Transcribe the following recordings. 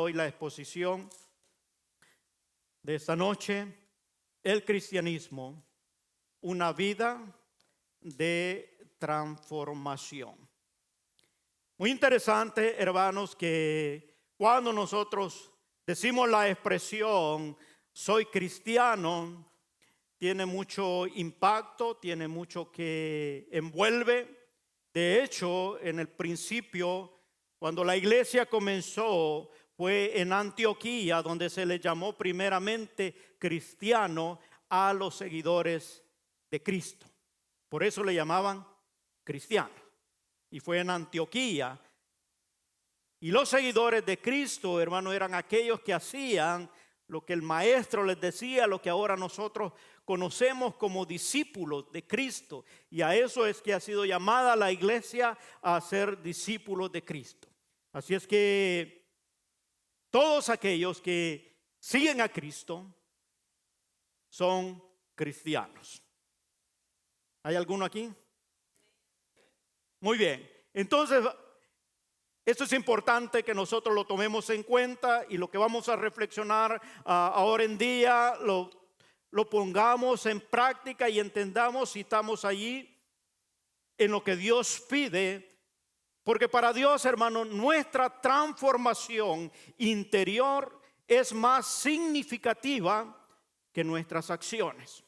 hoy la exposición de esta noche, el cristianismo, una vida de transformación. Muy interesante, hermanos, que cuando nosotros decimos la expresión soy cristiano, tiene mucho impacto, tiene mucho que envuelve. De hecho, en el principio, cuando la iglesia comenzó, fue en Antioquía donde se le llamó primeramente cristiano a los seguidores de Cristo. Por eso le llamaban cristiano. Y fue en Antioquía. Y los seguidores de Cristo, hermano, eran aquellos que hacían lo que el maestro les decía, lo que ahora nosotros conocemos como discípulos de Cristo. Y a eso es que ha sido llamada la iglesia a ser discípulos de Cristo. Así es que todos aquellos que siguen a Cristo son cristianos. ¿Hay alguno aquí? Muy bien. Entonces, esto es importante que nosotros lo tomemos en cuenta y lo que vamos a reflexionar ahora en día lo pongamos en práctica y entendamos si estamos allí en lo que Dios pide. Porque para Dios, hermano, nuestra transformación interior es más significativa que nuestras acciones.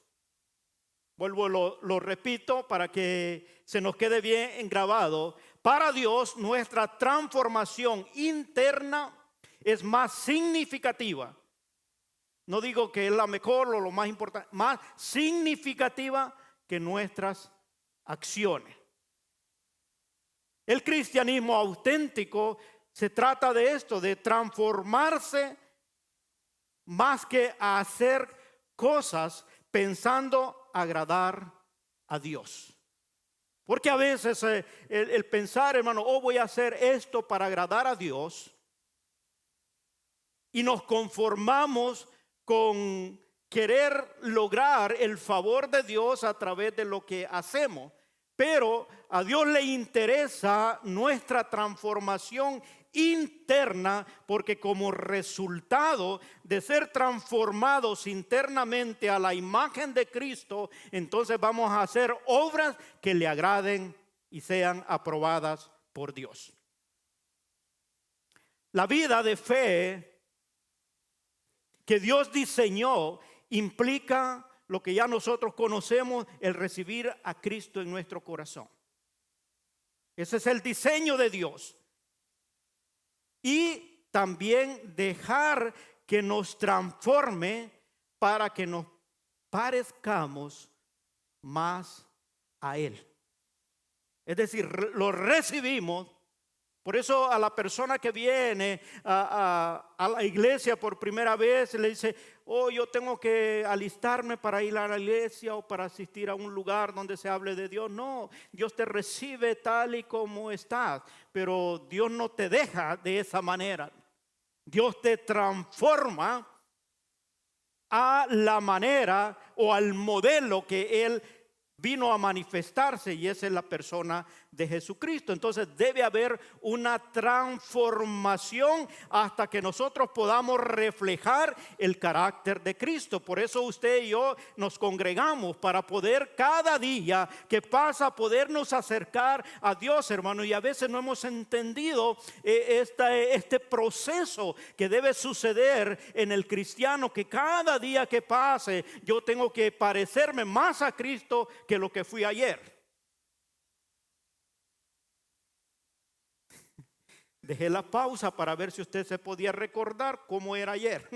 Vuelvo, lo repito para que se nos quede bien grabado. Para Dios, nuestra transformación interna es más significativa. No digo que es la mejor o lo más importante, más significativa que nuestras acciones. El cristianismo auténtico se trata de esto, de transformarse más que a hacer cosas pensando agradar a Dios. Porque a veces el pensar, hermano, voy a hacer esto para agradar a Dios, y nos conformamos con querer lograr el favor de Dios a través de lo que hacemos. Pero a Dios le interesa nuestra transformación interna, porque como resultado de ser transformados internamente a la imagen de Cristo, entonces vamos a hacer obras que le agraden y sean aprobadas por Dios. La vida de fe que Dios diseñó implica lo que ya nosotros conocemos, el recibir a Cristo en nuestro corazón. Ese es el diseño de Dios. Y también dejar que nos transforme para que nos parezcamos más a Él. Es decir, lo recibimos. Por eso a la persona que viene a la iglesia por primera vez le dice, yo tengo que alistarme para ir a la iglesia o para asistir a un lugar donde se hable de Dios. No, Dios te recibe tal y como estás, pero Dios no te deja de esa manera. Dios te transforma a la manera o al modelo que Él vino a manifestarse, y esa es la persona de Jesucristo. Entonces debe haber una transformación hasta que nosotros podamos reflejar el carácter de Cristo. Por eso usted y yo nos congregamos para poder cada día que pasa podernos acercar a Dios, hermano. Y a veces no hemos entendido este proceso que debe suceder en el cristiano, que cada día que pase yo tengo que parecerme más a Cristo que lo que fui ayer. Dejé la pausa para ver si usted se podía recordar cómo era ayer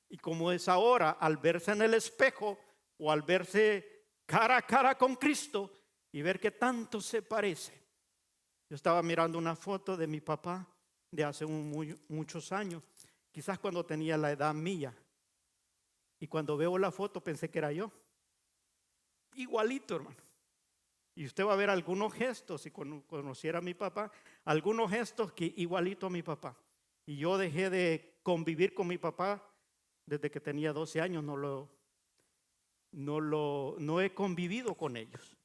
y cómo es ahora al verse en el espejo o al verse cara a cara con Cristo y ver que tanto se parece. Yo estaba mirando una foto de mi papá de hace muchos años, quizás cuando tenía la edad mía, y cuando veo la foto pensé que era yo. Igualito, hermano. Y usted va a ver algunos gestos, si conociera a mi papá, algunos gestos que igualito a mi papá. Y yo dejé de convivir con mi papá desde que tenía 12 años, no he convivido con ellos.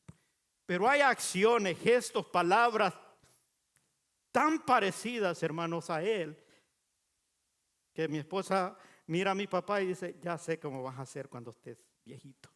Pero hay acciones, gestos, palabras tan parecidas, hermanos, a él, Que mi esposa mira a mi papá y dice, ya sé cómo vas a hacer cuando estés viejito.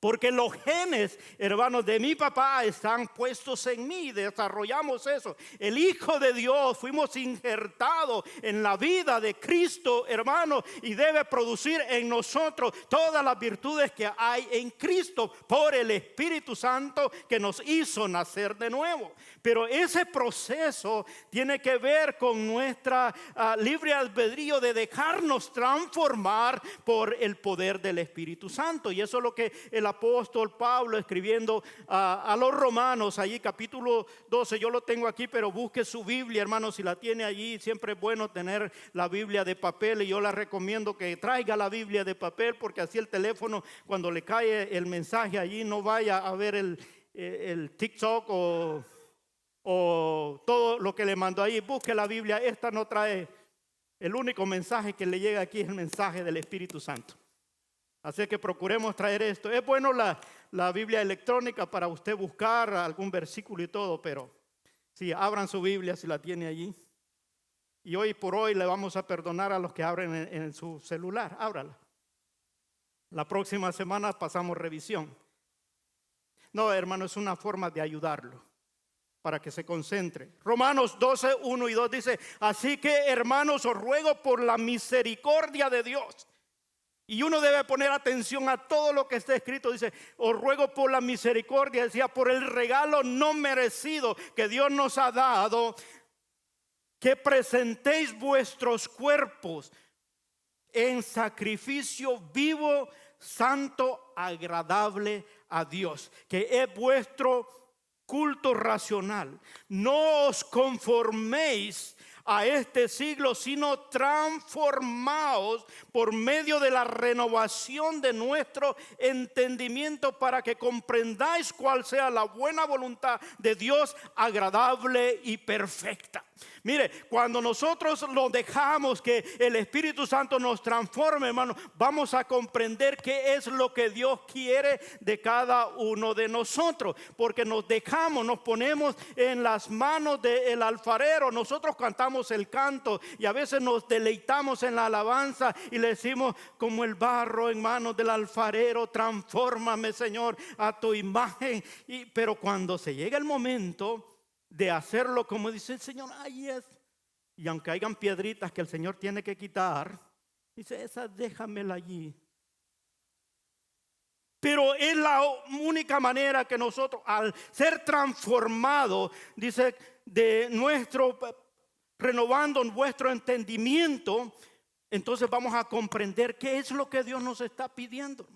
Porque los genes, hermanos, de mi papá están puestos en mí. Desarrollamos eso. El Hijo de Dios, fuimos injertados en la vida de Cristo, hermanos, y debe producir en nosotros todas las virtudes que hay en Cristo por el Espíritu Santo que nos hizo nacer de nuevo. Pero ese proceso tiene que ver con nuestra libre albedrío de dejarnos transformar por el poder del Espíritu Santo. Y eso es lo que el apóstol Pablo, escribiendo a los romanos, allí capítulo 12, yo lo tengo aquí, pero busque su Biblia, hermanos, si la tiene allí. Siempre es bueno tener la Biblia de papel, y yo la recomiendo que traiga la Biblia de papel, porque así el teléfono, cuando le cae el mensaje allí, no vaya a ver el TikTok o todo lo que le mandó ahí. Busque la Biblia. Esta no trae, el único mensaje que le llega aquí es el mensaje del Espíritu Santo. Así que procuremos traer esto. Es bueno la Biblia electrónica para usted buscar algún versículo y todo, pero sí, abran su Biblia si la tiene allí. Y hoy por hoy le vamos a perdonar a los que abren en su celular. Ábrala. La próxima semana pasamos revisión. No, hermano, es una forma de ayudarlo para que se concentre. Romanos 12, 1 y 2 dice: así que, hermanos, os ruego por la misericordia de Dios. Y uno debe poner atención a todo lo que está escrito. Dice: os ruego por la misericordia, decía, por el regalo no merecido que Dios nos ha dado, que presentéis vuestros cuerpos en sacrificio vivo, santo, agradable a Dios, que es vuestro culto racional. No os conforméis a este siglo, sino transformaos por medio de la renovación de nuestro entendimiento, para que comprendáis cuál sea la buena voluntad de Dios, agradable y perfecta. Mire, cuando nosotros lo dejamos que el Espíritu Santo nos transforme, hermano, vamos a comprender qué es lo que Dios quiere de cada uno de nosotros, porque nos dejamos, nos ponemos en las manos del alfarero. Nosotros cantamos el canto y a veces nos deleitamos en la alabanza y le decimos: como el barro en manos del alfarero, transfórmame, Señor, a tu imagen. Pero cuando se llega el momento de hacerlo como dice el Señor, ahí es. Y aunque hayan piedritas que el Señor tiene que quitar, dice: esa déjamela allí. Pero es la única manera que nosotros, al ser transformados, dice, renovando nuestro entendimiento, entonces vamos a comprender qué es lo que Dios nos está pidiendo,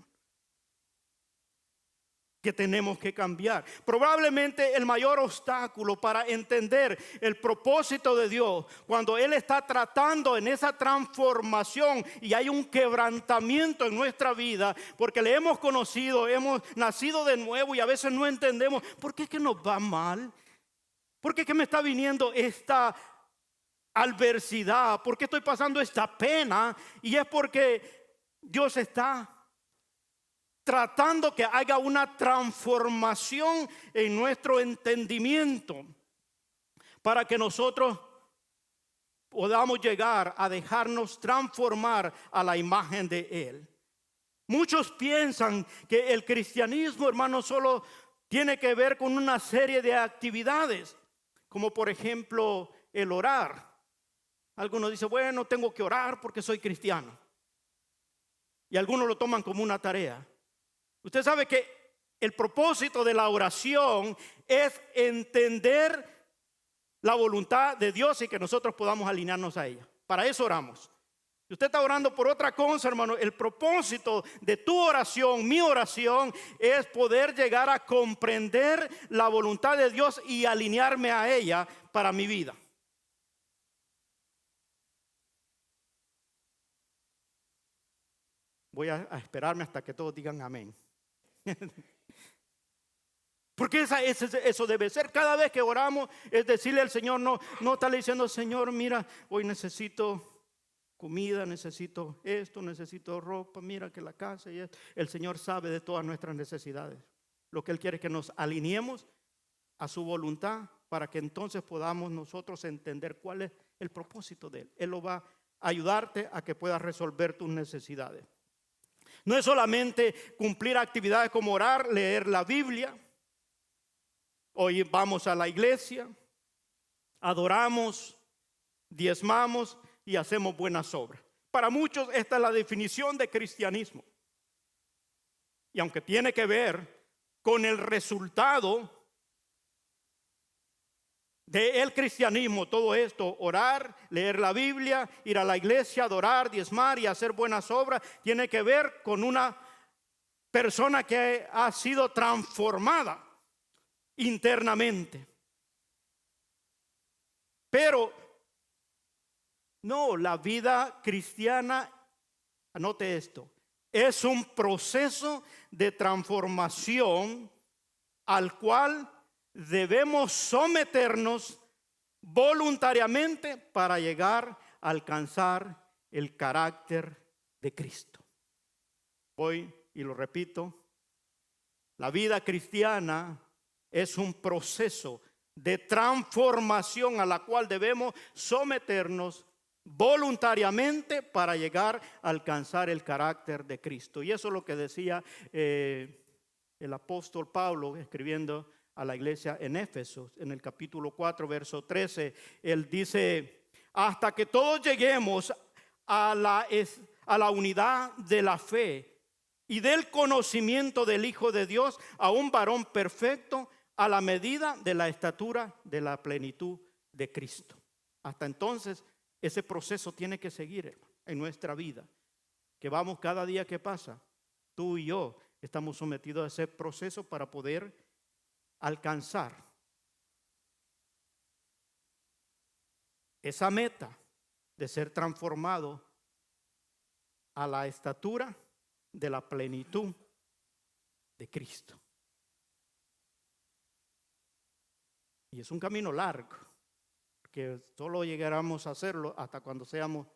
que tenemos que cambiar. Probablemente el mayor obstáculo para entender el propósito de Dios, cuando Él está tratando en esa transformación y hay un quebrantamiento en nuestra vida, porque le hemos conocido, hemos nacido de nuevo y a veces no entendemos por qué es que nos va mal, por qué es que me está viniendo esta adversidad, por qué estoy pasando esta pena. Y es porque Dios está tratando que haya una transformación en nuestro entendimiento, para que nosotros podamos llegar a dejarnos transformar a la imagen de Él. Muchos piensan que el cristianismo, hermano, solo tiene que ver con una serie de actividades, como por ejemplo el orar. Algunos dicen: bueno, tengo que orar porque soy cristiano. Y algunos lo toman como una tarea. Usted sabe que el propósito de la oración es entender la voluntad de Dios y que nosotros podamos alinearnos a ella. Para eso oramos. Si usted está orando por otra cosa, hermano, el propósito de tu oración, mi oración, es poder llegar a comprender la voluntad de Dios y alinearme a ella para mi vida. Voy a esperarme hasta que todos digan amén. Porque eso debe ser. Cada vez que oramos es decirle al Señor, no estarle diciendo: Señor, mira, hoy necesito comida, necesito esto, necesito ropa, mira que la casa y esto. El Señor sabe de todas nuestras necesidades. Lo que Él quiere es que nos alineemos a su voluntad, para que entonces podamos nosotros entender cuál es el propósito de Él. Él lo va a ayudarte a que puedas resolver tus necesidades. No es solamente cumplir actividades como orar, leer la Biblia. Hoy vamos a la iglesia, adoramos, diezmamos y hacemos buenas obras. Para muchos esta es la definición de cristianismo. Y aunque tiene que ver con el resultado del cristianismo, todo esto, orar, leer la Biblia, ir a la iglesia, adorar, diezmar y hacer buenas obras, tiene que ver con una persona que ha sido transformada internamente. Pero no, la vida cristiana, anote esto, es un proceso de transformación al cual debemos someternos voluntariamente para llegar a alcanzar el carácter de Cristo. Hoy, y lo repito, la vida cristiana es un proceso de transformación a la cual debemos someternos voluntariamente para llegar a alcanzar el carácter de Cristo. Y eso es lo que decía el apóstol Pablo escribiendo a la iglesia en Éfeso, en el capítulo 4, verso 13. Él dice: hasta que todos lleguemos a la unidad de la fe y del conocimiento del Hijo de Dios, a un varón perfecto, a la medida de la estatura de la plenitud de Cristo. Hasta entonces, ese proceso tiene que seguir en nuestra vida, que vamos cada día que pasa. Tú y yo estamos sometidos a ese proceso para poder alcanzar esa meta de ser transformado a la estatura de la plenitud de Cristo. Y es un camino largo, que solo llegaremos a hacerlo hasta cuando seamos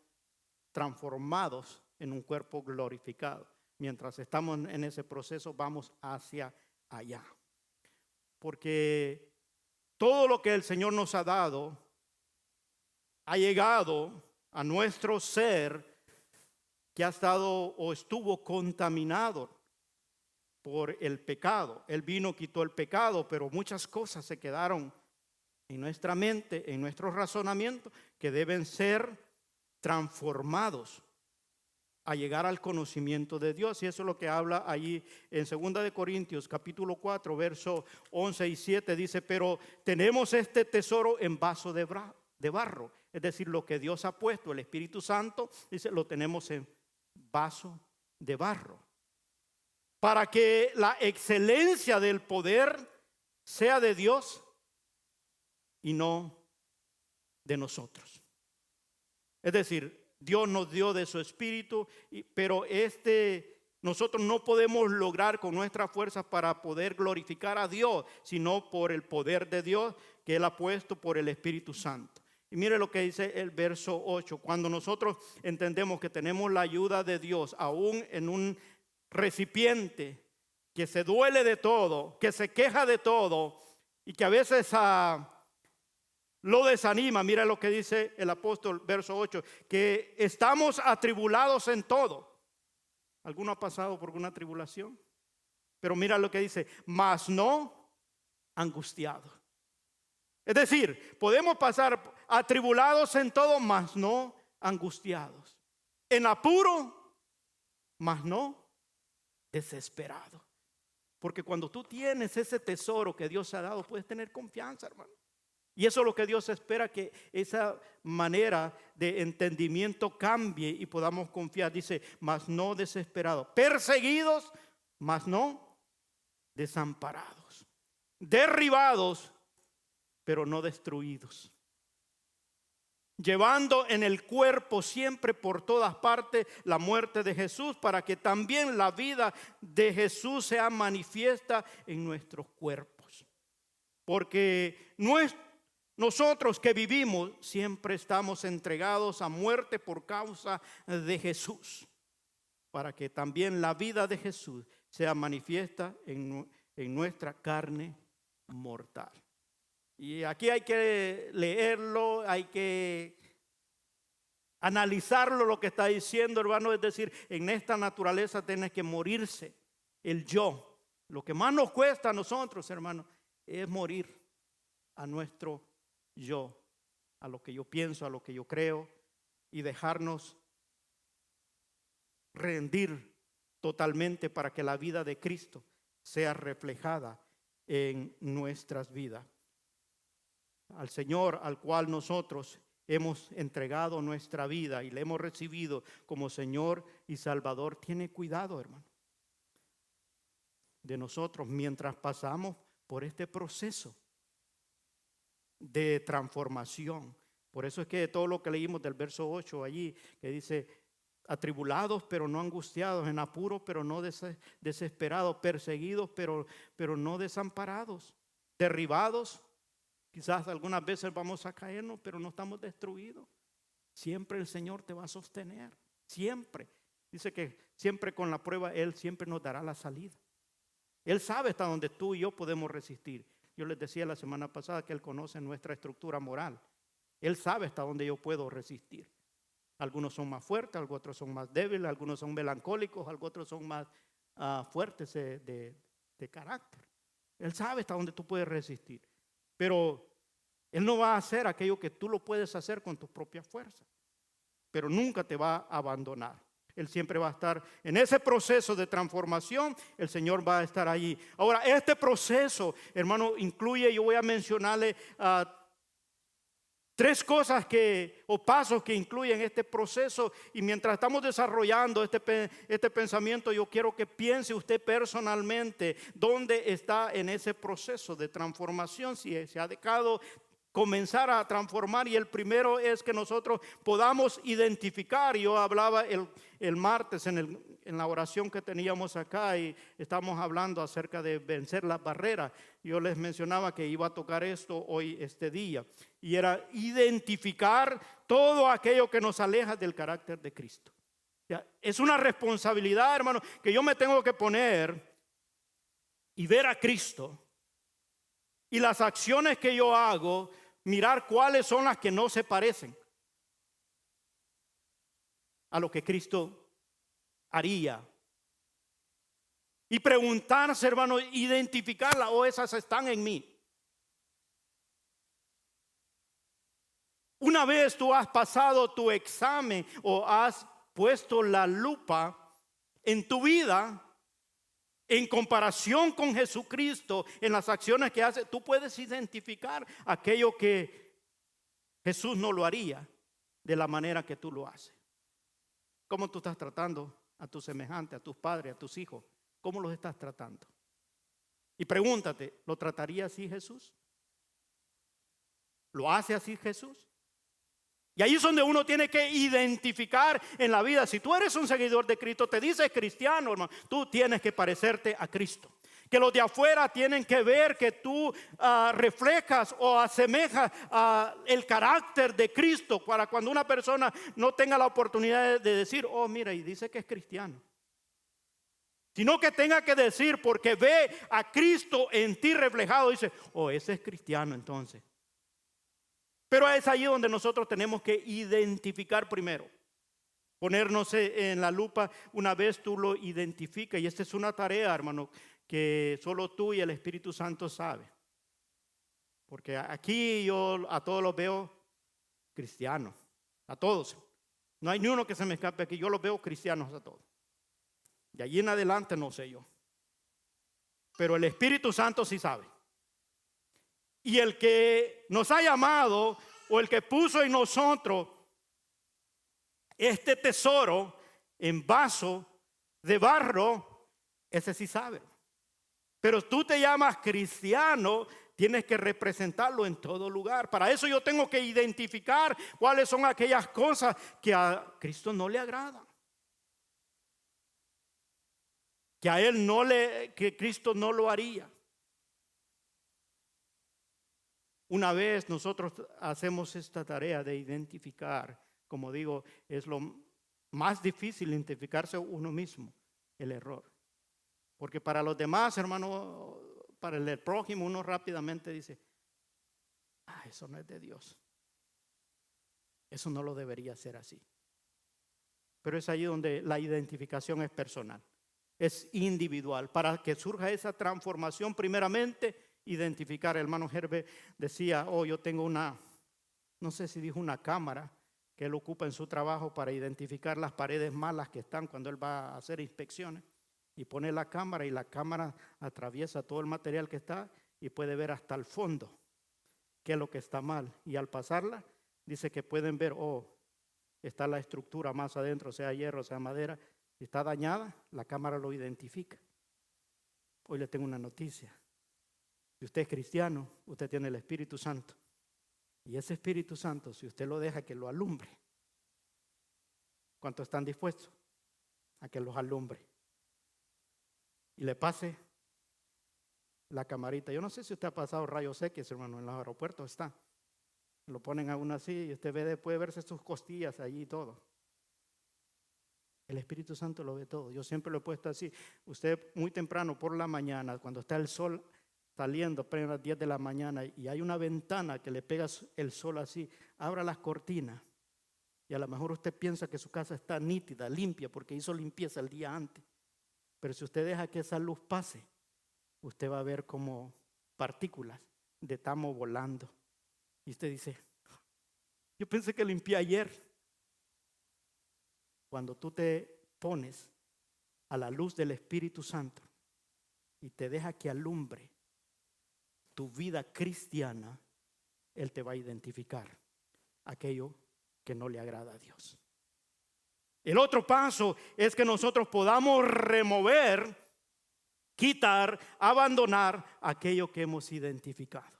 transformados en un cuerpo glorificado. Mientras estamos en ese proceso, vamos hacia allá. Porque todo lo que el Señor nos ha dado ha llegado a nuestro ser que ha estado o estuvo contaminado por el pecado. Él vino, quitó el pecado, pero muchas cosas se quedaron en nuestra mente, en nuestro razonamiento, que deben ser transformados a llegar al conocimiento de Dios. Y eso es lo que habla allí en 2 de Corintios capítulo 4 verso 11 y 7. Dice: pero tenemos este tesoro en vaso de barro. Es decir, lo que Dios ha puesto, el Espíritu Santo, dice, lo tenemos en vaso de barro, para que la excelencia del poder sea de Dios y no de nosotros. Es decir, Dios nos dio de su espíritu, pero nosotros no podemos lograr con nuestras fuerzas para poder glorificar a Dios, sino por el poder de Dios que Él ha puesto por el Espíritu Santo. Y mire lo que dice el verso 8. Cuando nosotros entendemos que tenemos la ayuda de Dios, aún en un recipiente que se duele de todo, que se queja de todo y que a veces lo desanima. Mira lo que dice el apóstol, verso 8, que estamos atribulados en todo. ¿Alguno ha pasado por alguna tribulación? Pero mira lo que dice: mas no angustiados. Es decir, podemos pasar atribulados en todo, mas no angustiados. En apuro, mas no desesperados. Porque cuando tú tienes ese tesoro que Dios ha dado, puedes tener confianza, hermano. Y eso es lo que Dios espera, que esa manera de entendimiento cambie y podamos confiar. Dice: mas no desesperados, perseguidos, mas no desamparados, derribados, pero no destruidos, llevando en el cuerpo siempre por todas partes la muerte de Jesús, para que también la vida de Jesús sea manifiesta en nuestros cuerpos. Porque nosotros que vivimos siempre estamos entregados a muerte por causa de Jesús, para que también la vida de Jesús sea manifiesta en nuestra carne mortal. Y aquí hay que leerlo, hay que Analizarlo lo que está diciendo, hermano, es decir, en esta naturaleza tiene que morirse el yo. Lo que más nos cuesta a nosotros, hermano, es morir a nuestro yo, a lo que yo pienso, a lo que yo creo, y dejarnos rendir totalmente para que la vida de Cristo sea reflejada en nuestras vidas. Al Señor al cual nosotros hemos entregado nuestra vida y le hemos recibido como Señor y Salvador, tiene cuidado, hermano, de nosotros mientras pasamos por este proceso de transformación. Por eso es que todo lo que leímos del verso 8 allí, que dice: atribulados pero no angustiados, en apuro pero no desesperados, perseguidos pero no desamparados, derribados. Quizás algunas veces vamos a caernos, pero no estamos destruidos. Siempre el Señor te va a sostener, siempre. Dice que siempre con la prueba Él siempre nos dará la salida. Él sabe hasta donde tú y yo podemos resistir. Yo les decía la semana pasada que Él conoce nuestra estructura moral. Él sabe hasta donde yo puedo resistir. Algunos son más fuertes, algunos otros son más débiles, algunos son melancólicos, algunos otros son más fuertes de carácter. Él sabe hasta donde tú puedes resistir. Pero Él no va a hacer aquello que tú lo puedes hacer con tus propias fuerzas. Pero nunca te va a abandonar. Él siempre va a estar en ese proceso de transformación. El Señor va a estar allí. Ahora, este proceso, hermano, incluye, yo voy a mencionarle tres cosas o pasos que incluyen este proceso. Y mientras estamos desarrollando este pensamiento, yo quiero que piense usted personalmente dónde está en ese proceso de transformación, si se ha dejado comenzar a transformar. Y el primero es que nosotros podamos identificar. Yo hablaba el martes en la oración que teníamos acá, y estamos hablando acerca de vencer las barreras. Yo les mencionaba que iba a tocar esto hoy, este día, y era identificar todo aquello que nos aleja del carácter de Cristo. Ya, es una responsabilidad, hermano, que yo me tengo que poner y ver a Cristo, y las acciones que yo hago, mirar cuáles son las que no se parecen a lo que Cristo haría. Y preguntarse, hermano, identificarlas, o esas están en mí. Una vez tú has pasado tu examen o has puesto la lupa en tu vida, en comparación con Jesucristo, en las acciones que hace, tú puedes identificar aquello que Jesús no lo haría de la manera que tú lo haces. ¿Cómo tú estás tratando a tus semejantes, a tus padres, a tus hijos? ¿Cómo los estás tratando? Y pregúntate, ¿lo trataría así Jesús? ¿Lo hace así Jesús? Y ahí es donde uno tiene que identificar en la vida. Si tú eres un seguidor de Cristo, te dices cristiano, hermano, tú tienes que parecerte a Cristo. Que los de afuera tienen que ver que tú reflejas o asemejas el carácter de Cristo, para cuando una persona no tenga la oportunidad de decir: oh, mira, y dice que es cristiano. Sino que tenga que decir, porque ve a Cristo en ti reflejado, dice: oh, ese es cristiano entonces. Pero es allí donde nosotros tenemos que identificar primero. Ponernos en la lupa una vez tú lo identificas. Y esta es una tarea, hermano, que solo tú y el Espíritu Santo sabe. Porque aquí yo a todos los veo cristianos. A todos. No hay ni uno que se me escape aquí. Yo los veo cristianos a todos. De allí en adelante no sé yo. Pero el Espíritu Santo sí sabe. Y el que nos ha llamado, o el que puso en nosotros este tesoro en vaso de barro, ese sí sabe. Pero tú te llamas cristiano, tienes que representarlo en todo lugar. Para eso yo tengo que identificar cuáles son aquellas cosas que a Cristo no le agradan, que Cristo no lo haría. Una vez nosotros hacemos esta tarea de identificar, como digo, es lo más difícil identificarse uno mismo, el error. Porque para los demás, hermano, para el prójimo, uno rápidamente dice: eso no es de Dios. Eso no lo debería ser así. pero es ahí donde la identificación es personal, es individual. Para que surja esa transformación, primeramente, identificar. El hermano Herbe decía, yo tengo no sé si dijo una cámara que él ocupa en su trabajo para identificar las paredes malas que están cuando él va a hacer inspecciones. Y pone la cámara y la cámara atraviesa todo el material que está y puede ver hasta el fondo qué es lo que está mal. Y al pasarla, dice que pueden ver, está la estructura más adentro, sea hierro, sea madera. Si está dañada, la cámara lo identifica. Hoy le tengo una noticia. Si usted es cristiano, usted tiene el Espíritu Santo. Y ese Espíritu Santo, si usted lo deja que lo alumbre, ¿cuántos están dispuestos a que los alumbre? Y le pase la camarita. Yo no sé si usted ha pasado rayos X, hermano, en los aeropuertos está. Lo ponen a uno así y usted puede verse sus costillas allí y todo. El Espíritu Santo lo ve todo. Yo siempre lo he puesto así. Usted muy temprano por la mañana, cuando está el sol saliendo, a las 10 de la mañana, y hay una ventana que le pega el sol así, abra las cortinas. Y a lo mejor usted piensa que su casa está nítida, limpia, porque hizo limpieza el día antes. Pero si usted deja que esa luz pase, usted va a ver como partículas de tamo volando. Y usted dice, yo pensé que limpié ayer. Cuando tú te pones a la luz del Espíritu Santo y te deja que alumbre tu vida cristiana, Él te va a identificar aquello que no le agrada a Dios. El otro paso es que nosotros podamos remover, quitar, abandonar aquello que hemos identificado.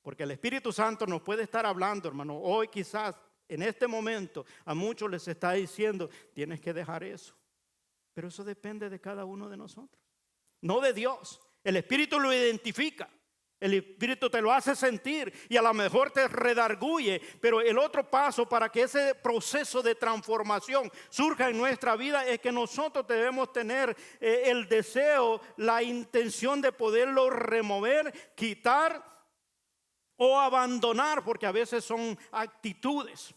Porque el Espíritu Santo nos puede estar hablando, hermano. Hoy quizás, en este momento, a muchos les está diciendo, tienes que dejar eso. Pero eso depende de cada uno de nosotros, no de Dios. El Espíritu lo identifica. El Espíritu te lo hace sentir y a lo mejor te redarguye, pero el otro paso para que ese proceso de transformación surja en nuestra vida es que nosotros debemos tener el deseo, la intención de poderlo remover, quitar o abandonar, porque a veces son actitudes.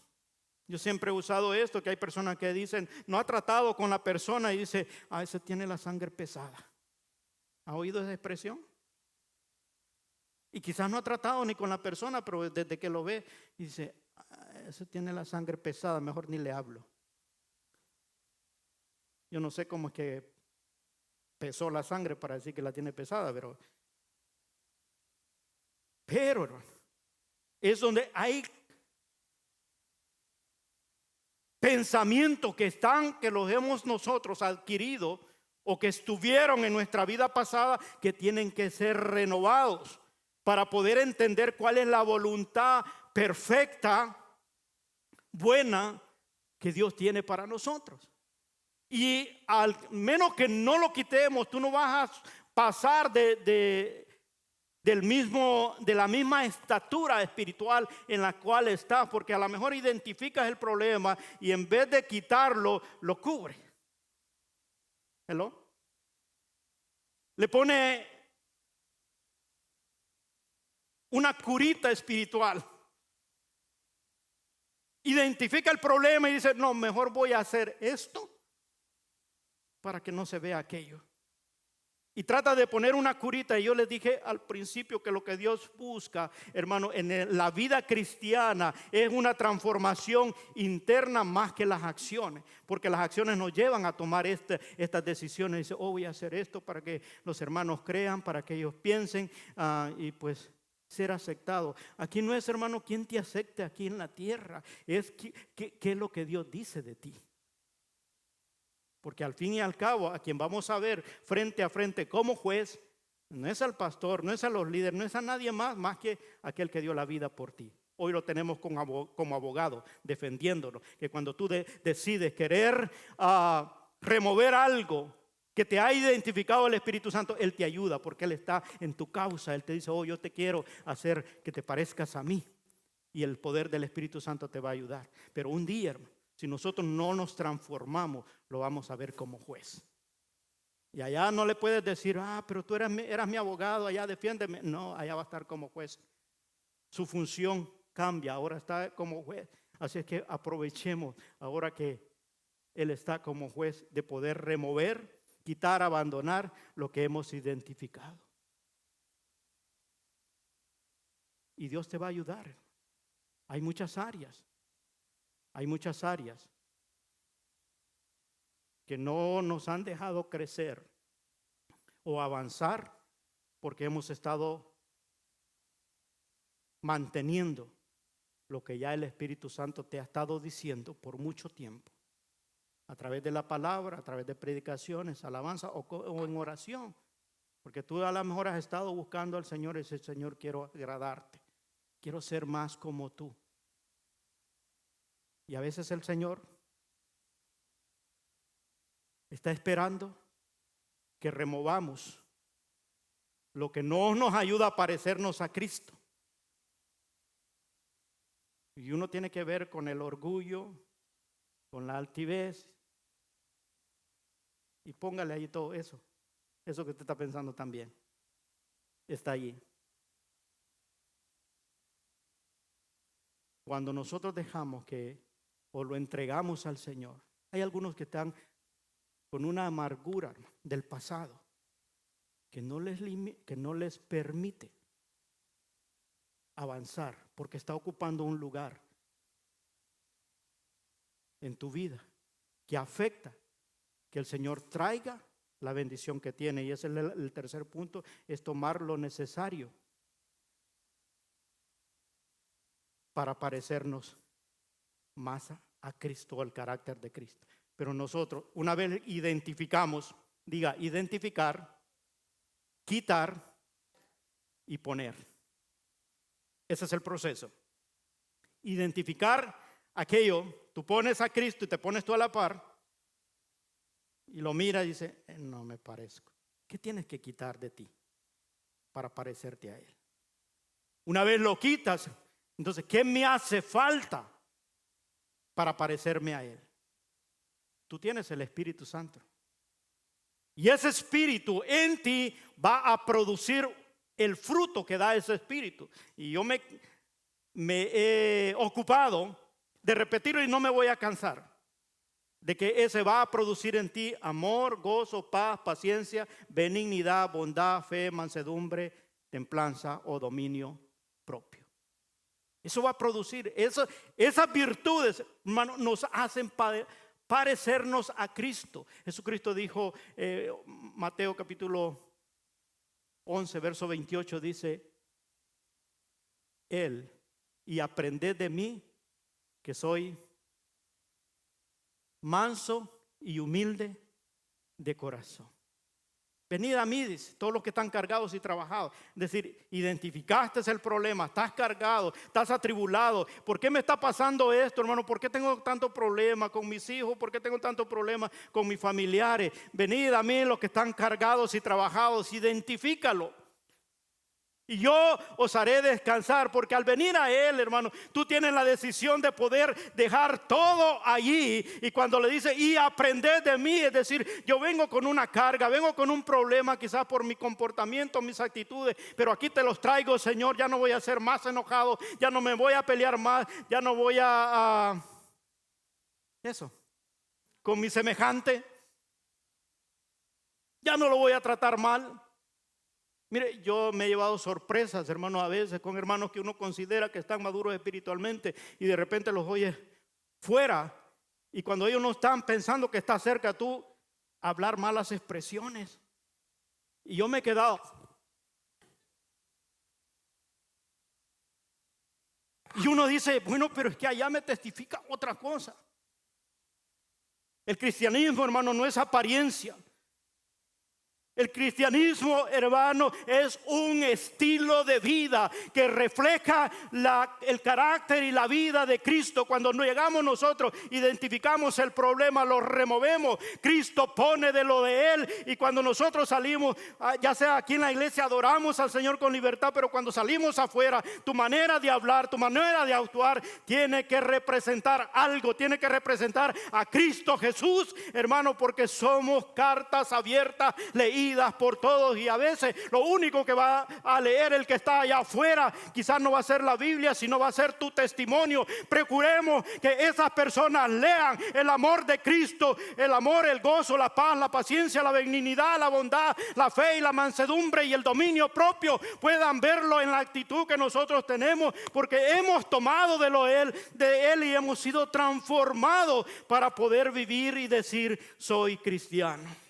Yo siempre he usado esto, que hay personas que dicen, no ha tratado con la persona y dice, ese tiene la sangre pesada. ¿Ha oído esa expresión? Y quizás no ha tratado ni con la persona, pero desde que lo ve, dice, ese tiene la sangre pesada, mejor ni le hablo. Yo no sé cómo es que pesó la sangre para decir que la tiene pesada, pero es donde hay pensamientos que los hemos nosotros adquirido o que estuvieron en nuestra vida pasada, que tienen que ser renovados para poder entender cuál es la voluntad perfecta, buena, que Dios tiene para nosotros. Y al menos que no lo quitemos, tú no vas a pasar de la misma estatura espiritual en la cual estás, porque a lo mejor identificas el problema y en vez de quitarlo, lo cubre. ¿Hello? Le pone una curita espiritual. Identifica el problema y dice, no, mejor voy a hacer esto para que no se vea aquello. Y trata de poner una curita. Y yo les dije al principio que lo que Dios busca, hermano, en la vida cristiana es una transformación interna más que las acciones. Porque las acciones nos llevan a tomar estas decisiones. Dice, voy a hacer esto para que los hermanos crean, para que ellos piensen y pues ser aceptado. Aquí no es, hermano, quién te acepte aquí en la tierra. Es qué es lo que Dios dice de ti. Porque al fin y al cabo, a quien vamos a ver frente a frente como juez, no es al pastor, no es a los líderes, no es a nadie más que aquel que dio la vida por ti. Hoy lo tenemos como abogado defendiéndolo. Que cuando tú decides querer remover algo que te ha identificado el Espíritu Santo, Él te ayuda porque Él está en tu causa. Él te dice, yo te quiero hacer que te parezcas a mí. Y el poder del Espíritu Santo te va a ayudar. Pero un día, hermano, si nosotros no nos transformamos, lo vamos a ver como juez. Y allá no le puedes decir, pero tú eras mi abogado, allá defiéndeme. No, allá va a estar como juez. Su función cambia, ahora está como juez. Así es que aprovechemos ahora que Él está como juez de poder remover, quitar, abandonar lo que hemos identificado. Y Dios te va a ayudar. Hay muchas áreas que no nos han dejado crecer o avanzar porque hemos estado manteniendo lo que ya el Espíritu Santo te ha estado diciendo por mucho tiempo, a través de la palabra, a través de predicaciones, alabanza o en oración, porque tú a lo mejor has estado buscando al Señor y dices: Señor, quiero agradarte, quiero ser más como tú. Y a veces el Señor está esperando que removamos lo que no nos ayuda a parecernos a Cristo. Y uno tiene que ver con el orgullo, con la altivez. Y póngale ahí todo eso. Eso que usted está pensando también está allí. Cuando nosotros dejamos o lo entregamos al Señor, hay algunos que están con una amargura del pasado que no les permite avanzar, porque está ocupando un lugar en tu vida que afecta que el Señor traiga la bendición que tiene. Y ese es el tercer punto, es tomar lo necesario para parecernos más a Cristo, al carácter de Cristo. Pero nosotros, una vez identificamos, diga, identificar, quitar y poner. Ese es el proceso. Identificar aquello, tú pones a Cristo y te pones tú a la par y lo mira y dice: no me parezco. ¿Qué tienes que quitar de ti para parecerte a Él? Una vez lo quitas, entonces, ¿qué me hace falta para parecerme a Él? Tú tienes el Espíritu Santo. Y ese Espíritu en ti va a producir el fruto que da ese Espíritu. Y yo me he ocupado de repetirlo y no me voy a cansar de que ese va a producir en ti amor, gozo, paz, paciencia, benignidad, bondad, fe, mansedumbre, templanza o dominio propio. Eso va a producir, esas virtudes, hermano, nos hacen parecernos a Cristo. Jesucristo dijo, Mateo capítulo 11, verso 28, dice: Él, y aprended de mí, que soy manso y humilde de corazón. Venid a mí, dice, todos los que están cargados y trabajados. Es decir, identificaste el problema, estás cargado, estás atribulado. ¿Por qué me está pasando esto, hermano? ¿Por qué tengo tanto problema con mis hijos? ¿Por qué tengo tanto problema con mis familiares? Venid a mí los que están cargados y trabajados, identifícalo. Y yo os haré descansar, porque al venir a Él, hermano, tú tienes la decisión de poder dejar todo allí. Y cuando le dice: y aprended de mí, es decir, yo vengo con una carga, vengo con un problema, quizás por mi comportamiento, mis actitudes, pero aquí te los traigo, Señor. Ya no voy a ser más enojado, ya no me voy a pelear más, ya no voy eso, con mi semejante, ya no lo voy a tratar mal. Mire, yo me he llevado sorpresas, hermano, a veces con hermanos que uno considera que están maduros espiritualmente y de repente los oyes fuera. Y cuando ellos no están pensando que está cerca, tú hablar malas expresiones. Y yo me he quedado. Y uno dice: bueno, pero es que allá me testifica otra cosa. El cristianismo, hermano, no es apariencia. El cristianismo, hermano, es un estilo de vida que refleja el carácter y la vida de Cristo. Cuando llegamos nosotros, identificamos el problema, lo removemos. Cristo pone de lo de Él. Y cuando nosotros salimos, ya sea aquí en la iglesia, adoramos al Señor con libertad, pero cuando salimos afuera, tu manera de hablar, tu manera de actuar tiene que representar algo, tiene que representar a Cristo Jesús, hermano, porque somos cartas abiertas, leídas leídas por todos, y a veces lo único que va a leer el que está allá afuera quizás no va a ser la Biblia, sino va a ser tu testimonio. Procuremos que esas personas lean el amor de Cristo, el amor, el gozo, la paz, la paciencia, la benignidad, la bondad, la fe y la mansedumbre y el dominio propio. Puedan verlo en la actitud que nosotros tenemos, porque hemos tomado de él y hemos sido transformados para poder vivir y decir: soy cristiano.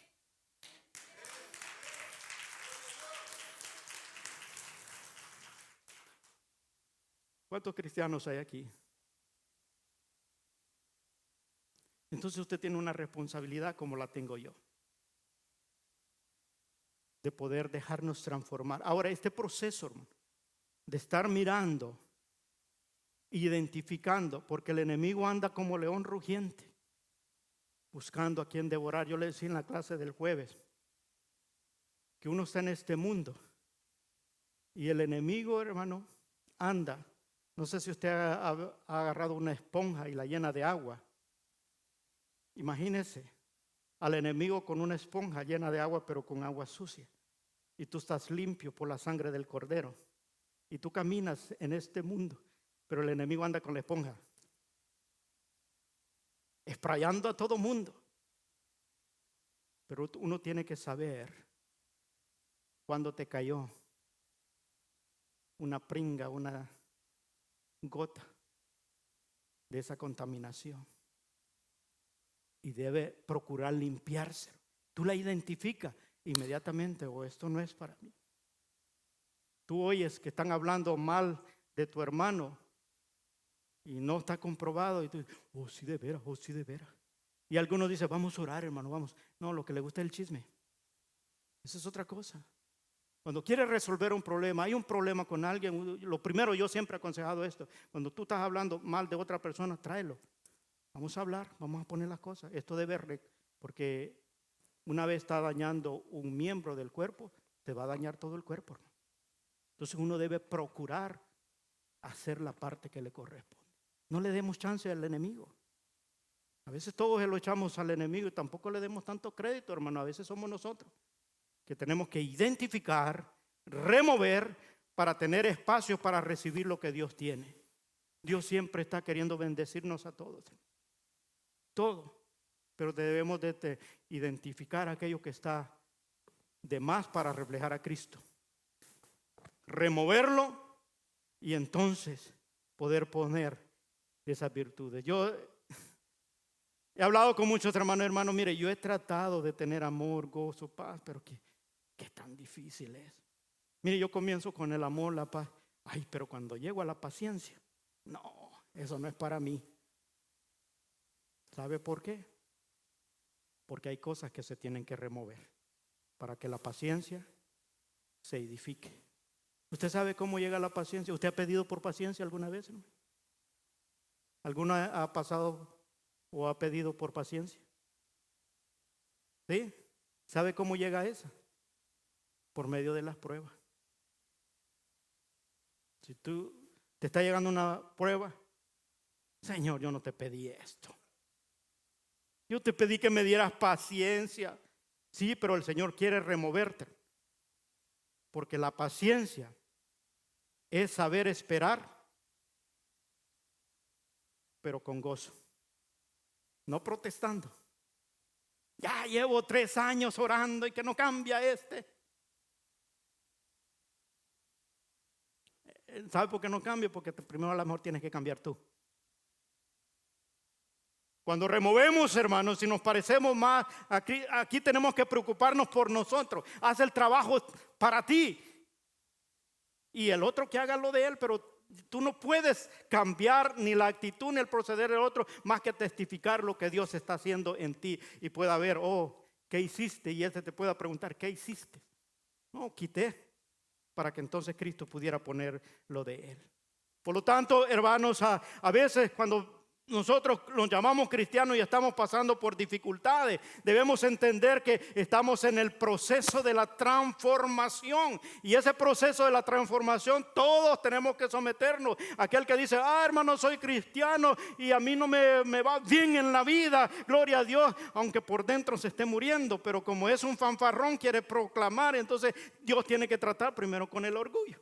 ¿Cuántos cristianos hay aquí? Entonces usted tiene una responsabilidad como la tengo yo, de poder dejarnos transformar. Ahora, este proceso, hermano, de estar mirando, identificando, porque el enemigo anda como león rugiente, buscando a quien devorar. Yo le decía en la clase del jueves que uno está en este mundo y el enemigo, hermano, anda. No sé si usted ha agarrado una esponja y la llena de agua. Imagínese al enemigo con una esponja llena de agua, pero con agua sucia. Y tú estás limpio por la sangre del Cordero. Y tú caminas en este mundo, pero el enemigo anda con la esponja, esprayando a todo mundo. Pero uno tiene que saber cuando te cayó una pringa, una gota de esa contaminación, y debe procurar limpiarse. Tú la identificas inmediatamente: o esto no es para mí. Tú oyes que están hablando mal de tu hermano y no está comprobado, y tú dices: oh sí de veras, oh sí de veras. Y algunos dicen: vamos a orar, hermano, vamos. No, lo que le gusta es el chisme. Eso es otra cosa. Cuando quieres resolver un problema, hay un problema con alguien, lo primero, yo siempre he aconsejado esto: cuando tú estás hablando mal de otra persona, tráelo. Vamos a hablar, vamos a poner las cosas. Esto debe, porque una vez está dañando un miembro del cuerpo, te va a dañar todo el cuerpo. Entonces uno debe procurar hacer la parte que le corresponde. No le demos chance al enemigo. A veces todos se lo echamos al enemigo y tampoco le demos tanto crédito, hermano. A veces somos nosotros que tenemos que identificar, remover, para tener espacio para recibir lo que Dios tiene. Dios siempre está queriendo bendecirnos a todos. Todo. Pero debemos de identificar aquello que está de más para reflejar a Cristo. Removerlo y entonces poder poner esas virtudes. Yo he hablado con muchos hermanos, mire, yo he tratado de tener amor, gozo, paz, pero qué tan difícil es. Mire, yo comienzo con el amor, la paz. Ay, pero cuando llego a la paciencia, no, eso no es para mí. ¿Sabe por qué? Porque hay cosas que se tienen que remover para que la paciencia se edifique. ¿Usted sabe cómo llega la paciencia? ¿Usted ha pedido por paciencia alguna vez, ¿no? ¿Alguno ha pasado o ha pedido por paciencia? ¿Sí? ¿Sabe cómo llega esa? Por medio de las pruebas. Si tú te está llegando una prueba: Señor, yo no te pedí esto. Yo te pedí que me dieras paciencia. Sí, pero el Señor quiere removerte. Porque la paciencia es saber esperar, pero con gozo. No protestando. Ya llevo 3 años orando y que no cambia este. ¿Sabe por qué no cambia? Porque primero a lo mejor tienes que cambiar tú. Cuando removemos, hermanos, si nos parecemos más, aquí tenemos que preocuparnos por nosotros. Haz el trabajo para ti. Y el otro que haga lo de él, pero tú no puedes cambiar ni la actitud ni el proceder del otro, más que testificar lo que Dios está haciendo en ti. Y pueda ver: oh, ¿qué hiciste? Y te pueda preguntar: ¿qué hiciste? No, quité, para que entonces Cristo pudiera poner lo de él. Por lo tanto, hermanos, a veces cuando nosotros los llamamos cristianos y estamos pasando por dificultades, debemos entender que estamos en el proceso de la transformación. Y ese proceso de la transformación todos tenemos que someternos. Aquel que dice, hermano, soy cristiano y a mí no me va bien en la vida, gloria a Dios, aunque por dentro se esté muriendo. Pero como es un fanfarrón, quiere proclamar, entonces Dios tiene que tratar primero con el orgullo.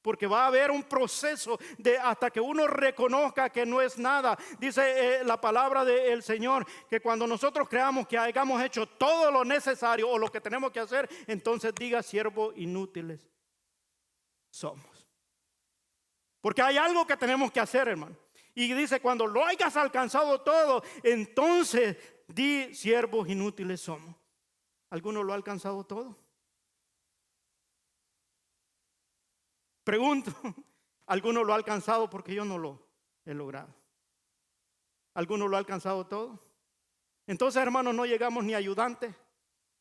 Porque va a haber un proceso hasta que uno reconozca que no es nada. Dice la palabra del Señor que cuando nosotros creamos que hayamos hecho todo lo necesario o lo que tenemos que hacer, entonces diga, siervos inútiles somos. Porque hay algo que tenemos que hacer, hermano. Y dice, cuando lo hayas alcanzado todo, entonces di, siervos inútiles somos. ¿Alguno lo ha alcanzado todo? Pregunto, ¿alguno lo ha alcanzado? Porque yo no lo he logrado. ¿Alguno lo ha alcanzado todo? Entonces, hermanos, no llegamos ni ayudantes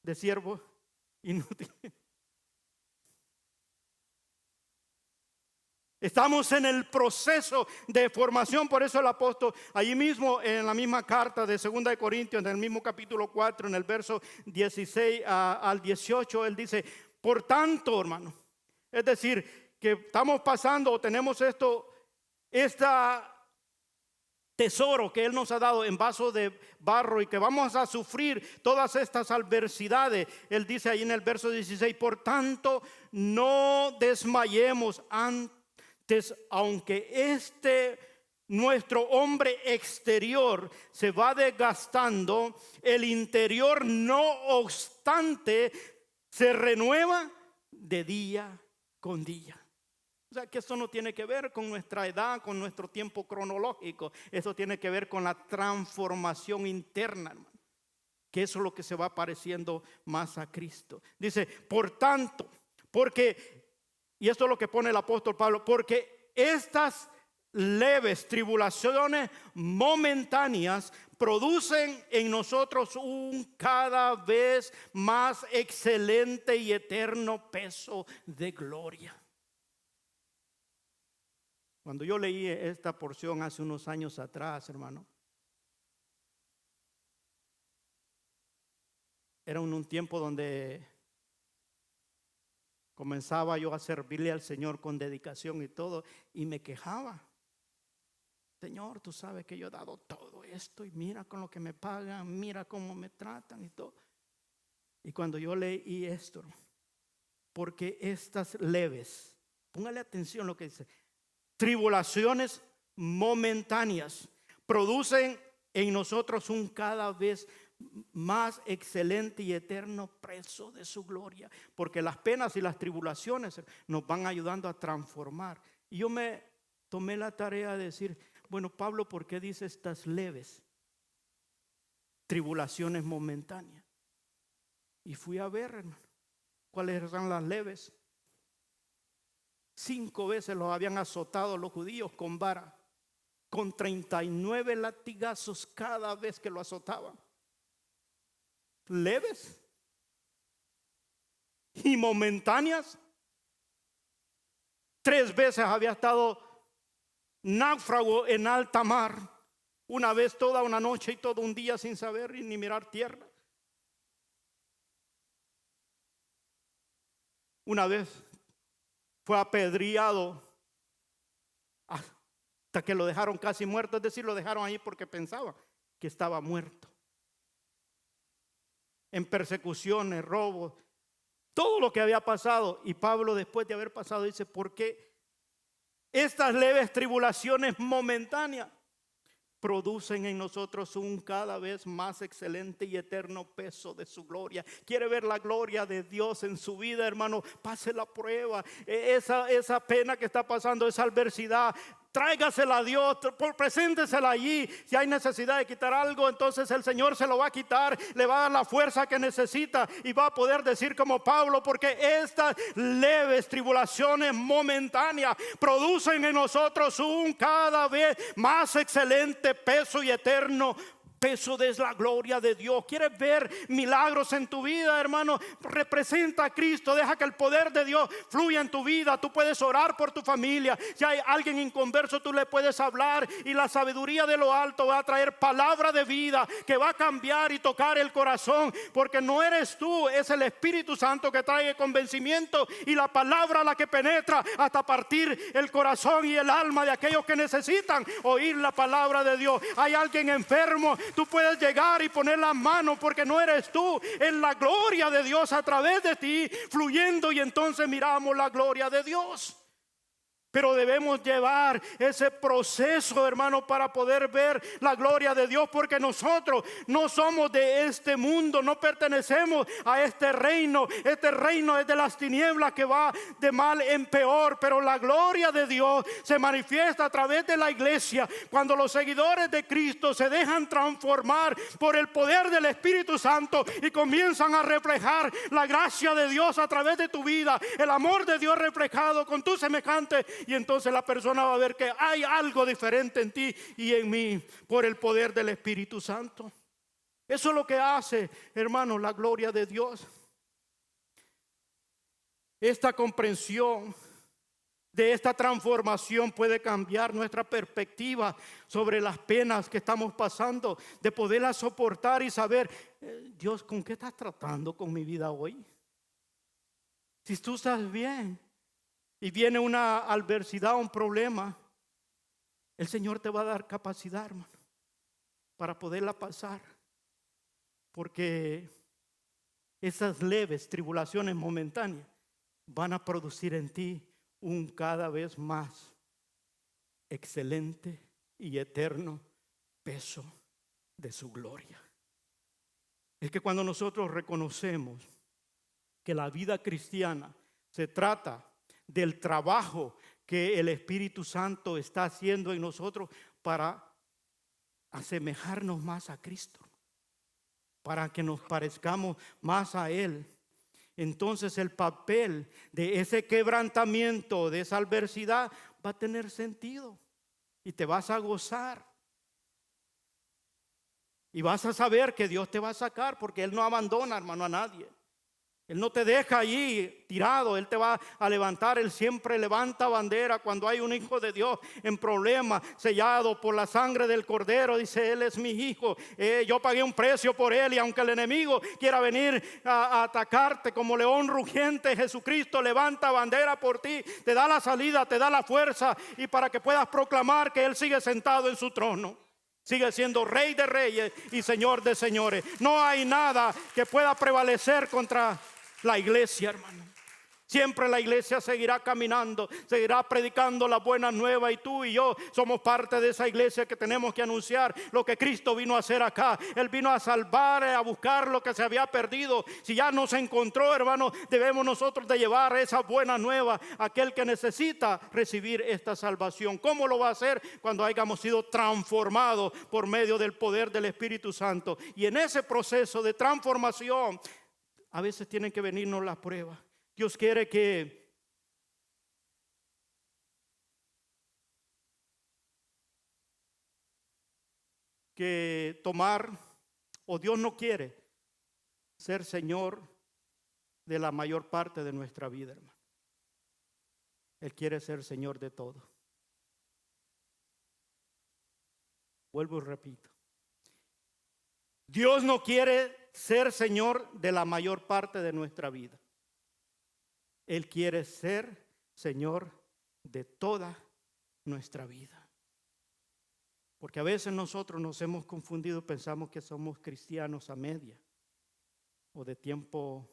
de siervos inútiles. Estamos en el proceso de formación. Por eso el apóstol, allí mismo en la misma carta de 2 de Corintios, en el mismo capítulo 4, en el verso 16 al 18, él dice, por tanto, hermano, es decir, que estamos pasando o tenemos este tesoro que Él nos ha dado en vaso de barro y que vamos a sufrir todas estas adversidades. Él dice ahí en el verso 16, por tanto no desmayemos antes, aunque nuestro hombre exterior se va desgastando, el interior no obstante se renueva de día con día. O sea que eso no tiene que ver con nuestra edad, con nuestro tiempo cronológico. Eso tiene que ver con la transformación interna, hermano. Que eso es lo que se va pareciendo más a Cristo. Dice, por tanto, porque, y esto es lo que pone el apóstol Pablo, porque estas leves tribulaciones momentáneas producen en nosotros un cada vez más excelente y eterno peso de gloria. Cuando yo leí esta porción hace unos años atrás, hermano, era un tiempo donde comenzaba yo a servirle al Señor con dedicación y todo, y me quejaba. Señor, tú sabes que yo he dado todo esto y mira con lo que me pagan, mira cómo me tratan y todo. Y cuando yo leí esto, porque estas leves, póngale atención lo que dice, tribulaciones momentáneas producen en nosotros un cada vez más excelente y eterno peso de su gloria, porque las penas y las tribulaciones nos van ayudando a transformar. Y yo me tomé la tarea de decir, bueno, Pablo, ¿por qué dice estas leves tribulaciones momentáneas? Y fui a ver, hermano, cuáles eran las leves. 5 veces los habían azotado los judíos con vara, con 39 latigazos cada vez que lo azotaban. Leves y momentáneas. 3 veces había estado náufrago en alta mar, una vez toda una noche y todo un día sin saber ni mirar tierra. Una vez fue apedreado hasta que lo dejaron casi muerto, es decir, lo dejaron ahí porque pensaban que estaba muerto. En persecuciones, robos, todo lo que había pasado. Y Pablo, después de haber pasado, dice, ¿por qué estas leves tribulaciones momentáneas producen en nosotros un cada vez más excelente y eterno peso de su gloria? Quiere ver la gloria de Dios en su vida, hermano, pase la prueba, esa pena que está pasando, esa adversidad, tráigasela a Dios, preséntesela allí. Si hay necesidad de quitar algo, entonces el Señor se lo va a quitar, le va a dar la fuerza que necesita y va a poder decir como Pablo, porque estas leves tribulaciones momentáneas producen en nosotros un cada vez más excelente peso y eterno Eso es la gloria de Dios. ¿Quieres ver milagros en tu vida, hermano? Representa a Cristo. Deja que el poder de Dios fluya en tu vida. Tú puedes orar por tu familia. Si hay alguien inconverso, tú le puedes hablar, y la sabiduría de lo alto va a traer palabra de vida que va a cambiar y tocar el corazón, porque no eres tú, es el Espíritu Santo que trae convencimiento, y la palabra la que penetra hasta partir el corazón y el alma de aquellos que necesitan oír la palabra de Dios. Hay alguien enfermo, tú puedes llegar y poner las manos, porque no eres tú, es la gloria de Dios a través de ti fluyendo, y entonces miramos la gloria de Dios. Pero debemos llevar ese proceso, hermano, para poder ver la gloria de Dios, porque nosotros no somos de este mundo, no pertenecemos a este reino. Este reino es de las tinieblas que va de mal en peor, pero la gloria de Dios se manifiesta a través de la iglesia, cuando los seguidores de Cristo se dejan transformar por el poder del Espíritu Santo y comienzan a reflejar la gracia de Dios a través de tu vida, el amor de Dios reflejado con tu semejante. Y entonces la persona va a ver que hay algo diferente en ti y en mí por el poder del Espíritu Santo. Eso es lo que hace, hermano, la gloria de Dios. Esta comprensión de esta transformación puede cambiar nuestra perspectiva sobre las penas que estamos pasando, de poderlas soportar y saber, Dios, ¿con qué estás tratando con mi vida hoy? Si tú estás bien y viene una adversidad, un problema, el Señor te va a dar capacidad, hermano, para poderla pasar. Porque esas leves tribulaciones momentáneas van a producir en ti un cada vez más excelente y eterno peso de su gloria. Es que cuando nosotros reconocemos que la vida cristiana se trata del trabajo que el Espíritu Santo está haciendo en nosotros para asemejarnos más a Cristo, para que nos parezcamos más a Él, entonces el papel de ese quebrantamiento, de esa adversidad, va a tener sentido y te vas a gozar. Y vas a saber que Dios te va a sacar, porque Él no abandona, hermano, a nadie. Él no te deja allí tirado, Él te va a levantar. Él siempre levanta bandera cuando hay un hijo de Dios en problema, sellado por la sangre del Cordero. Dice, Él es mi hijo, yo pagué un precio por Él, y aunque el enemigo quiera venir a atacarte como león rugiente, Jesucristo levanta bandera por ti, te da la salida, te da la fuerza, y para que puedas proclamar que Él sigue sentado en su trono. Sigue siendo Rey de reyes y Señor de señores. No hay nada que pueda prevalecer contra la iglesia, hermano. Siempre la iglesia seguirá caminando, seguirá predicando la buena nueva, y tú y yo somos parte de esa iglesia que tenemos que anunciar lo que Cristo vino a hacer acá. Él vino a salvar, a buscar lo que se había perdido. Si ya nos encontró, hermano, debemos nosotros de llevar esa buena nueva a aquel que necesita recibir esta salvación. ¿Cómo lo va a hacer? Cuando hayamos sido transformados por medio del poder del Espíritu Santo. Y en ese proceso de transformación a veces tienen que venirnos las pruebas. Dios quiere que tomar, o Dios no quiere ser Señor de la mayor parte de nuestra vida, hermano. Él quiere ser Señor de todo. Vuelvo y repito. Dios no quiere ser Señor de la mayor parte de nuestra vida. Él quiere ser Señor de toda nuestra vida. Porque a veces nosotros nos hemos confundido, pensamos que somos cristianos a media o de tiempo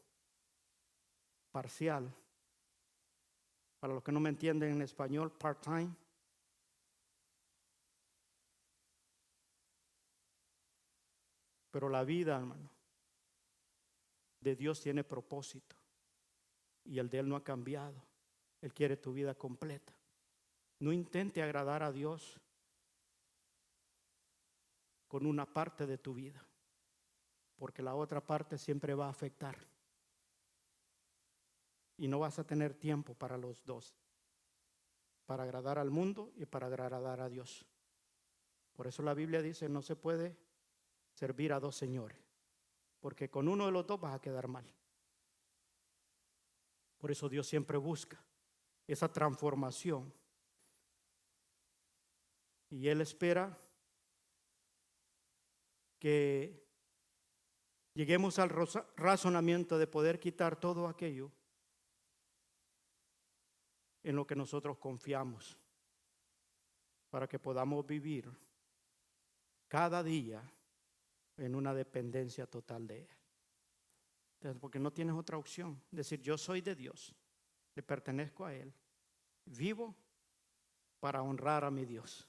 parcial. Para los que no me entienden en español, part-time. Pero la vida, hermano, de Dios tiene propósito. Y el de Él no ha cambiado. Él quiere tu vida completa. No intente agradar a Dios con una parte de tu vida, porque la otra parte siempre va a afectar. Y no vas a tener tiempo para los dos, para agradar al mundo y para agradar a Dios. Por eso la Biblia dice, no se puede servir a dos señores, porque con uno de los dos vas a quedar mal. Por eso Dios siempre busca esa transformación. Y Él espera que lleguemos al razonamiento de poder quitar todo aquello en lo que nosotros confiamos, para que podamos vivir cada día en una dependencia total de Él. Entonces, porque no tienes otra opción. Decir, yo soy de Dios, le pertenezco a Él, vivo para honrar a mi Dios.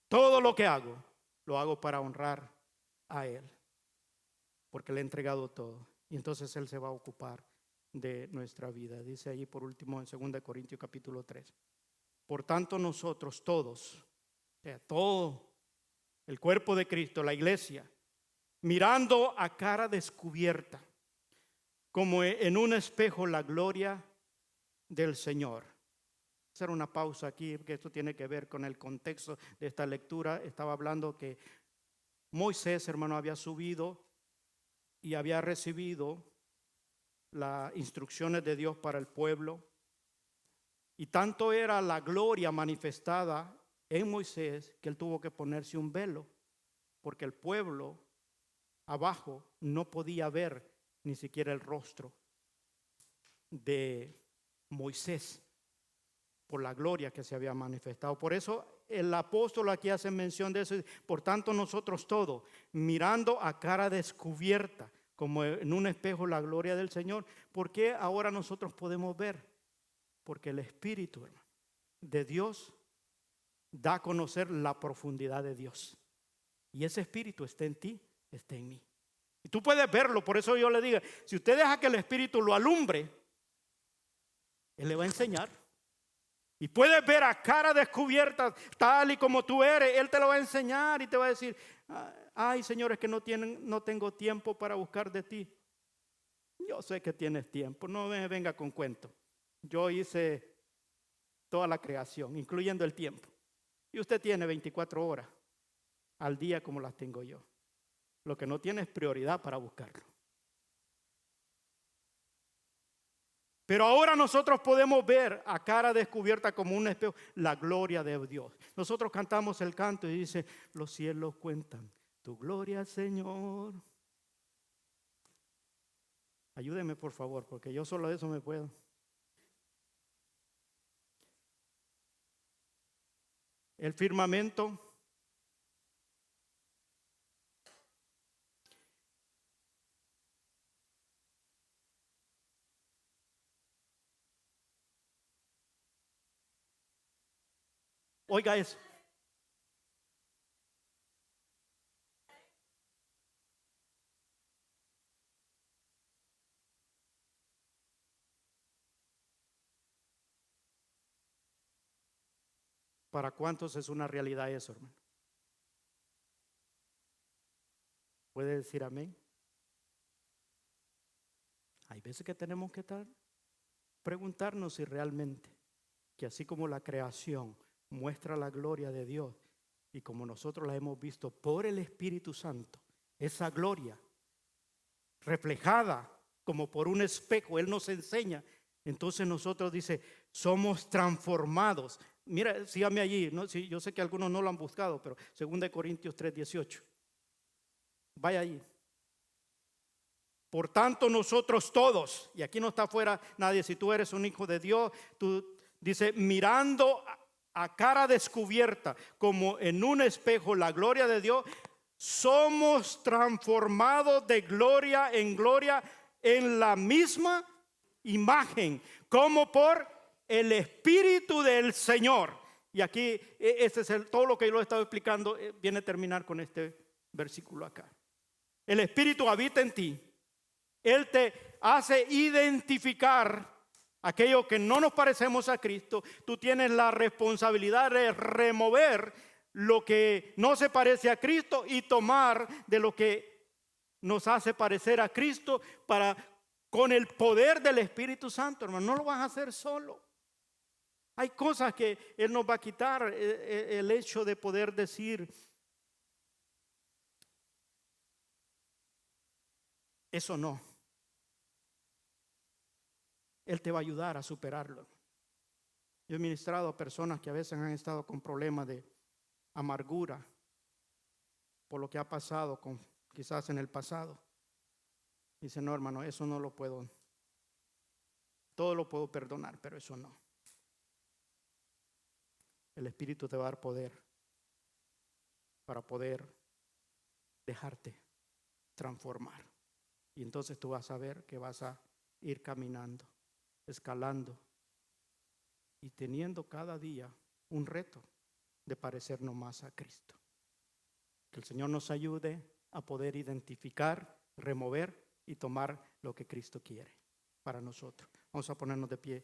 Todo lo que hago, lo hago para honrar a Él, porque le he entregado todo. Y entonces Él se va a ocupar de nuestra vida. Dice allí por último en 2 Corintios capítulo 3. Por tanto nosotros todos, o sea, todo el cuerpo de Cristo, la iglesia, mirando a cara descubierta, como en un espejo, la gloria del Señor. Hacer una pausa aquí, porque esto tiene que ver con el contexto de esta lectura. Estaba hablando que Moisés, hermano, había subido y había recibido las instrucciones de Dios para el pueblo. Y tanto era la gloria manifestada en Moisés que él tuvo que ponerse un velo, porque el pueblo abajo no podía ver ni siquiera el rostro de Moisés por la gloria que se había manifestado. Por eso el apóstol aquí hace mención de eso. Por tanto nosotros todos, mirando a cara descubierta, como en un espejo, la gloria del Señor. ¿Por qué ahora nosotros podemos ver? Porque el Espíritu, hermano, de Dios da a conocer la profundidad de Dios. Y ese Espíritu está en ti, está en mí. Y tú puedes verlo. Por eso yo le digo, si usted deja que el Espíritu lo alumbre, Él le va a enseñar. Y puedes ver a cara descubierta, tal y como tú eres. Él te lo va a enseñar y te va a decir, ay, señores, que no tengo tiempo para buscar de ti. Yo sé que tienes tiempo, no me venga con cuento. Yo hice toda la creación, incluyendo el tiempo. Y usted tiene 24 horas al día como las tengo yo. Lo que no tiene es prioridad para buscarlo. Pero ahora nosotros podemos ver a cara descubierta como un espejo la gloria de Dios. Nosotros cantamos el canto y dice, los cielos cuentan tu gloria, Señor. Ayúdeme por favor, porque yo solo de eso me puedo. El firmamento oiga eso. ¿Para cuántos es una realidad eso, hermano? ¿Puede decir amén? Hay veces que tenemos que preguntarnos si realmente, que así como la creación muestra la gloria de Dios y como nosotros la hemos visto por el Espíritu Santo, esa gloria reflejada como por un espejo, Él nos enseña. Entonces nosotros dice, somos transformados. Mira, sígame allí, ¿no? Sí, yo sé que algunos no lo han buscado, pero 2 Corintios 3:18. Vaya allí. Por tanto nosotros todos, y aquí no está afuera nadie, si tú eres un hijo de Dios, tú dice, mirando a cara descubierta, como en un espejo, la gloria de Dios, somos transformados de gloria en la misma imagen, como por el Espíritu del Señor. Y aquí, este es todo lo que yo lo he estado explicando, viene a terminar con este versículo acá. El Espíritu habita en ti. Él te hace identificar aquello que no nos parecemos a Cristo. Tú tienes la responsabilidad de remover lo que no se parece a Cristo y tomar de lo que nos hace parecer a Cristo para con el poder del Espíritu Santo, hermano. No lo vas a hacer solo. Hay cosas que Él nos va a quitar, el hecho de poder decir, eso no. Él te va a ayudar a superarlo. Yo he ministrado a personas que a veces han estado con problemas de amargura por lo que ha pasado quizás en el pasado. Dice, no, hermano, eso no lo puedo. Todo lo puedo perdonar, pero eso no. El Espíritu te va a dar poder para poder dejarte transformar. Y entonces tú vas a ver que vas a ir caminando, escalando y teniendo cada día un reto de parecernos más a Cristo. Que el Señor nos ayude a poder identificar, remover y tomar lo que Cristo quiere para nosotros. Vamos a ponernos de pie.